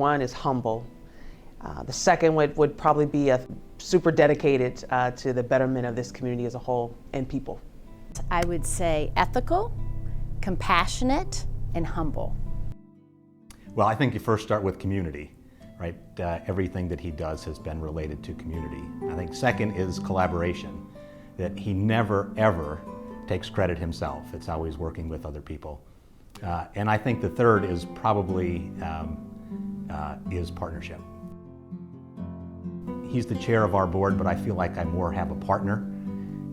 one is humble. The second would probably be super dedicated to the betterment of this community as a whole and people. I would say ethical, compassionate, and humble. Well, I think you first start with community, right? Everything that he does has been related to community. I think second is collaboration, that he never, ever takes credit himself. It's always working with other people. And I think the third is probably is partnership. He's the chair of our board, but I feel like I more have a partner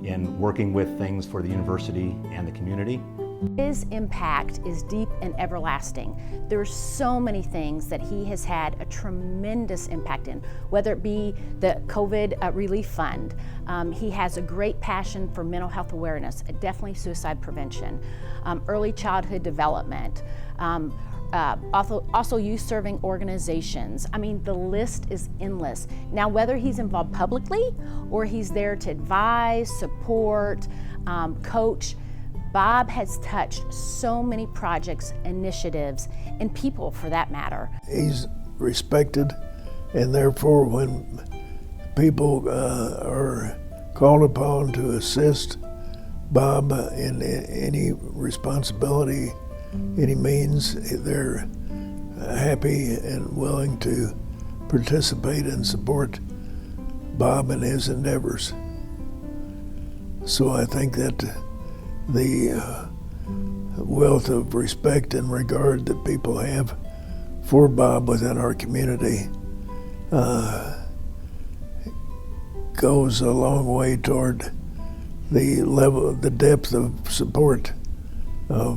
in working with things for the university and the community. His impact is deep and everlasting. There's so many things that he has had a tremendous impact in, whether it be the COVID relief fund. He has a great passion for mental health awareness, definitely suicide prevention, early childhood development, also youth-serving organizations. I mean, the list is endless. Now, whether he's involved publicly or he's there to advise, support, coach, Bob has touched so many projects, initiatives, and people for that matter. He's respected, and therefore when people are called upon to assist Bob in any responsibility, any means, they're happy and willing to participate and support Bob in his endeavors. So I think that the wealth of respect and regard that people have for Bob within our community goes a long way toward the depth of support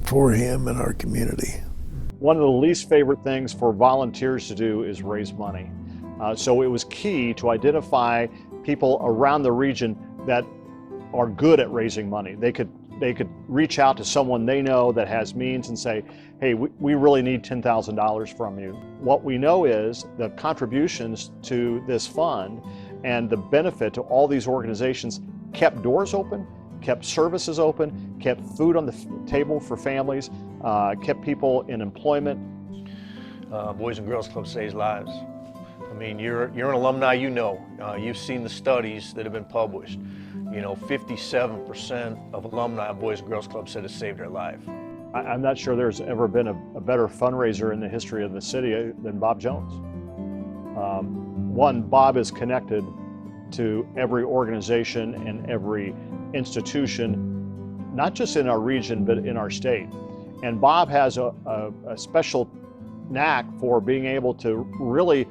for him and our community. One of the least favorite things for volunteers to do is raise money. So it was key to identify people around the region that are good at raising money. They could reach out to someone they know that has means and say, hey, we really need $10,000 from you. What we know is the contributions to this fund and the benefit to all these organizations kept doors open, kept services open, kept food on the table for families, kept people in employment. Boys and Girls Club saves lives. I mean, you're an alumni, you've seen the studies that have been published. 57% of alumni of Boys and Girls Club said it saved their life. I'm not sure there's ever been a better fundraiser in the history of the city than Bob Jones. One, Bob is connected to every organization and every institution, not just in our region, but in our state. And Bob has a special knack for being able to really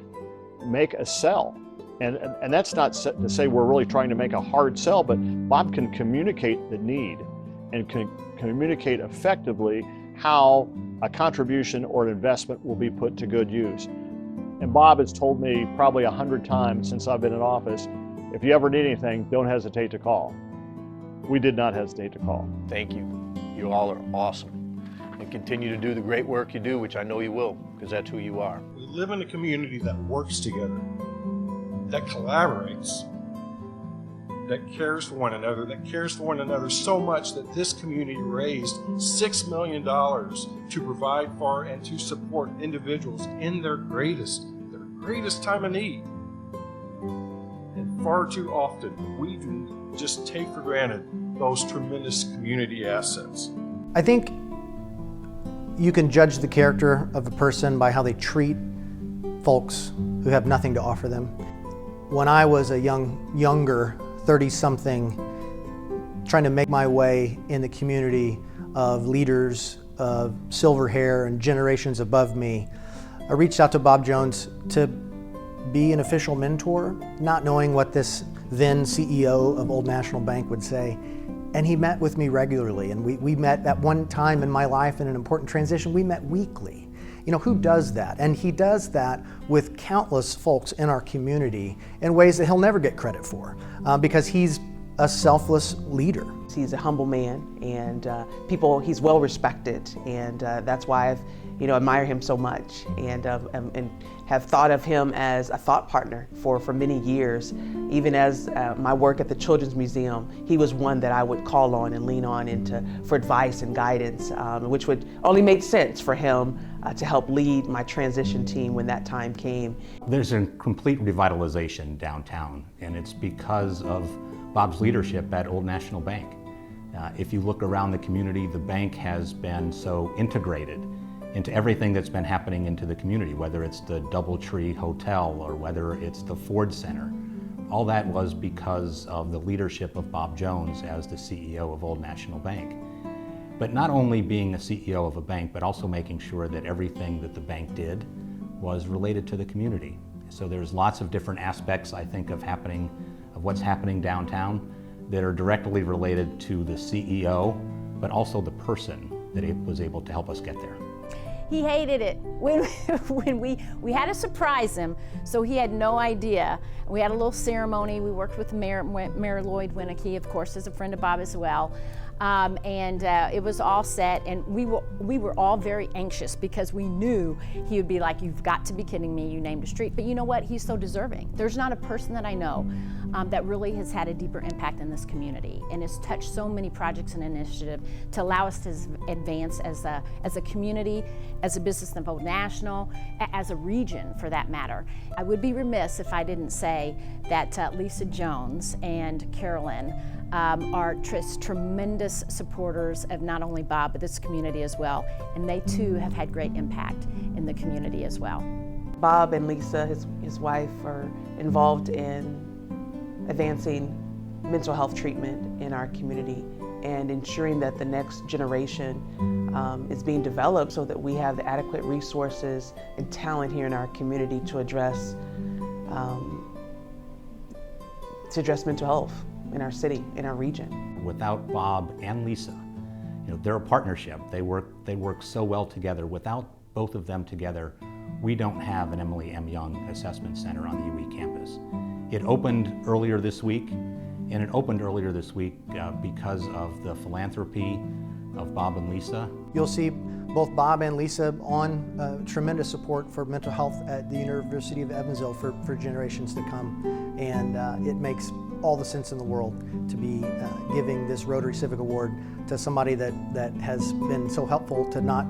make a sell. And that's not to say we're really trying to make a hard sell, but Bob can communicate the need and can communicate effectively how a contribution or an investment will be put to good use. And Bob has told me probably 100 times since I've been in office, if you ever need anything, don't hesitate to call. We did not hesitate to call. Thank you. You all are awesome. And continue to do the great work you do, which I know you will, because that's who you are. We live in a community that works together, that collaborates, that cares for one another so much that this community raised $6 million to provide for and to support individuals in their greatest time of need. And far too often, we do just take for granted those tremendous community assets. I think you can judge the character of a person by how they treat folks who have nothing to offer them. When I was a younger 30-something, trying to make my way in the community of leaders of silver hair and generations above me, I reached out to Bob Jones to be an official mentor, not knowing what this then CEO of Old National Bank would say. And he met with me regularly, and we met at one time in my life in an important transition. We met weekly. Who does that? And he does that with countless folks in our community in ways that he'll never get credit for because he's a selfless leader. He's a humble man, and he's well respected, and that's why I've admire him so much, and have thought of him as a thought partner for many years. Even as my work at the Children's Museum, he was one that I would call on and lean on for advice and guidance, which would only make sense for him to help lead my transition team when that time came. There's a complete revitalization downtown, and it's because of Bob's leadership at Old National Bank. If you look around the community, the bank has been so integrated into everything that's been happening into the community, whether it's the Doubletree Hotel or whether it's the Ford Center. All that was because of the leadership of Bob Jones as the CEO of Old National Bank. But not only being a CEO of a bank, but also making sure that everything that the bank did was related to the community. So there's lots of different aspects, I think, of what's happening downtown that are directly related to the CEO, but also the person that was able to help us get there. He hated it when we had to surprise him, so he had no idea. We had a little ceremony. We worked with Mayor Lloyd Winnicky, of course, is a friend of Bob as well. It was all set, and we were all very anxious because we knew he would be like, "You've got to be kidding me, you named a street." But you know what? He's so deserving. There's not a person that I know that really has had a deeper impact in this community and has touched so many projects and initiatives to allow us to advance as a community, as a business of Old National, as a region for that matter. I would be remiss if I didn't say that Lisa Jones and Carolyn are tremendous supporters of not only Bob, but this community as well. And they too have had great impact in the community as well. Bob and Lisa, his wife, are involved in advancing mental health treatment in our community and ensuring that the next generation is being developed so that we have the adequate resources and talent here in our community to address mental health in our city, in our region. Without Bob and Lisa, they're a partnership. They work so well together. Without both of them together, we don't have an Emily M. Young Assessment Center on the UE campus. It opened earlier this week, because of the philanthropy of Bob and Lisa. You'll see both Bob and Lisa on tremendous support for mental health at the University of Evansville for generations to come. And it makes all the sense in the world to be giving this Rotary Civic Award to somebody that has been so helpful to not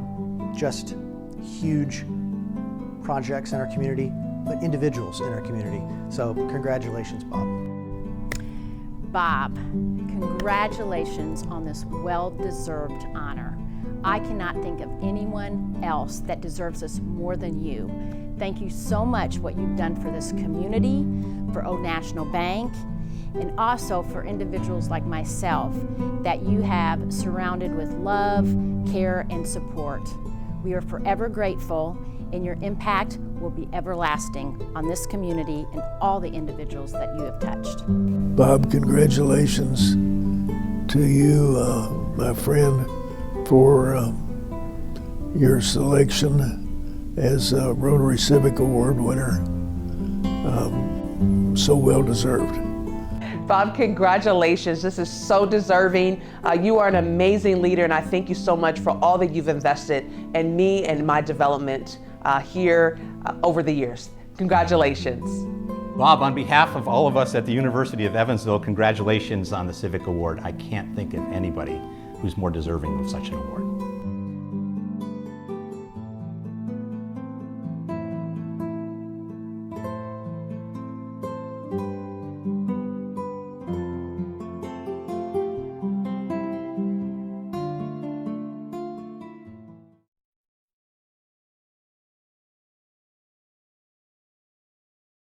just huge projects in our community, but individuals in our community. So congratulations, Bob. Bob, congratulations on this well-deserved honor. I cannot think of anyone else that deserves this more than you. Thank you so much what you've done for this community, for Old National Bank, and also for individuals like myself that you have surrounded with love, care, and support. We are forever grateful, and your impact will be everlasting on this community and all the individuals that you have touched. Bob, congratulations to you, my friend, for your selection as a Rotary Civic Award winner. So well deserved. Bob, congratulations. This is so deserving. You are an amazing leader, and I thank you so much for all that you've invested in me and my development here over the years. Congratulations. Bob, on behalf of all of us at the University of Evansville, congratulations on the Civic Award. I can't think of anybody who's more deserving of such an award.